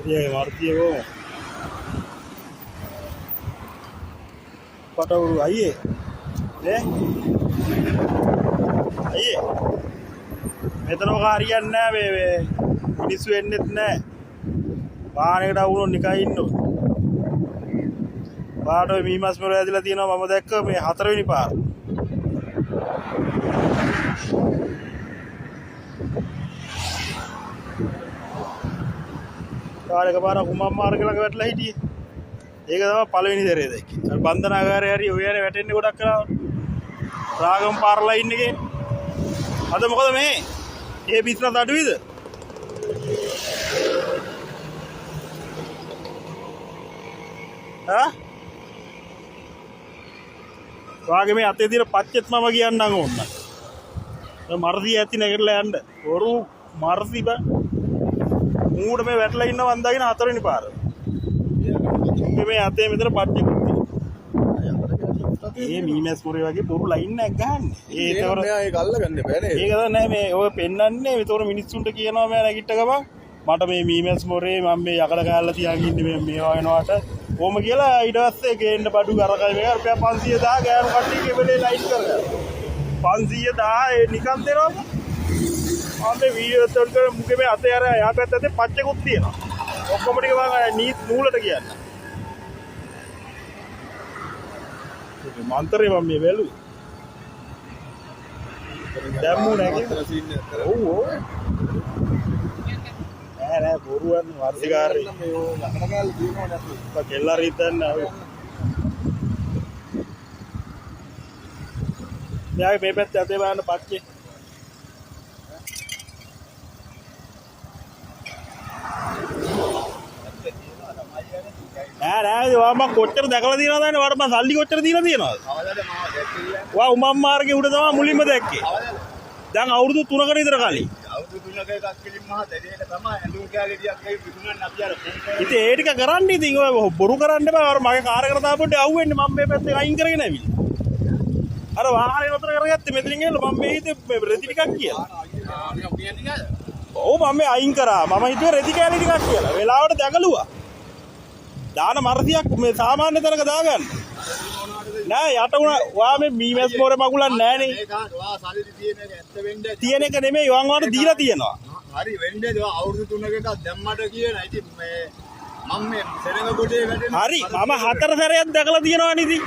ये मारती है वो पटाउड़ आइए आइए මෙතන කාරියක් නැහැ මේ මිනිස්සු එන්නෙත් නැහැ වාහනයකට වුණොත් නිකන් ඉන්නෝ පාට ඔය මීමස් මොර ඇදලා තියෙනවා මම දැක්ක මේ 4 වෙනි පාර කාලයක පාර කුමම් මාර්ග ළඟ වැටලා හිටියේ ඒක තමයි පළවෙනි දරේ දැක්කේ අර බන්ධනාගාරේ හරි ඔය යන්නේ වැටෙන්නේ ගොඩක් කරා රාගම් පාර ලයින් එකේ අද මොකද මේ ये बिजनेस अडवीद वागे में आते दिन पच्चीस में मगी अंडा होना मरदी ऐसी नगर लैंड और मरदी बा मूड में वेटला इन्ना बंदा की ना आता नहीं पार में आते हैं मित्र पच्चीस ये मीमेस पूरे वाके पूरा लाइन ना गहन ये तो मैं एक अलग करने पहले ये कहता नहीं मैं वो पेन्नन्ने විතර මිනිස්සුන්ට කියනවා මම නැගිට ගමන් මට මේ මීමස් මොරේ මම මේ යකඩ ගාලා තියාගෙන ඉන්නේ මේවා වෙනවාට කොහොම කියලා ඊට පස්සේ ගේන්න බඩු කරකයි මේක රුපියල් 500 ගෑනු කට්ටියගේ වෙලේ ලයින් කරගන්න 500 ඒ නිකන් දෙනවා මම වීඩියෝ එකක් කරලා මුගේ මේ අතේ අර යා පැත්තේ පච්චකුත් තියෙනවා ඔක්කොම ටික මම නූලට කියන්න मंत्रे मम्मी वेलू डैमू नहीं ओ अरे बोरुवन वार्षिकार केला रीतन या बेबे जाते बान पाके වාම කොච්චර දැකලා තියෙනවද වට මම සල්ලි කොච්චර දීලා තියෙනවද වා උමම් මාර්ගේ උඩ තමයි මුලින්ම දැක්කේ දැන් අවුරුදු 3කට විතර කලින් අවුරුදු 3ක එකක් කිලින් මහා දෙයක තමයි ඇඳුම් කැලේ ටිකක් ඒ විකුණන්න අපි අර ඉතින් ඒ ටික කරන්න ඉතින් ඔය බොරු කරන්න බෑ අර මගේ කාර් එකට දාපොඩ්ඩේ අවුෙන්නේ මම මේ පැත්තේ අයින් කරගෙන ඇවිල්ලා අර වාහනේ නතර කරගත්තේ මෙතනින් ගිහලා මම මේ හිතේ රෙදි ටිකක් කියලා ඔව් මම මේ අයින් කරා මම හිතුවේ රෙදි කැලේ ටිකක් කියලා වෙලාවට දැකලුවා दान मरदिया में सामान्य तरह का दागन ना याटा वहाँ में मीमेस मोरे मगुला नहीं तीने का नहीं युवाओं वाले दीरा तीन हरी वेंडे जो आउट तो तुमने क्या दम्मा तो किए नहीं थी मैं मम्मी सेने में कुछ हरी मामा हाथर से रे देखला दिए ना नहीं थी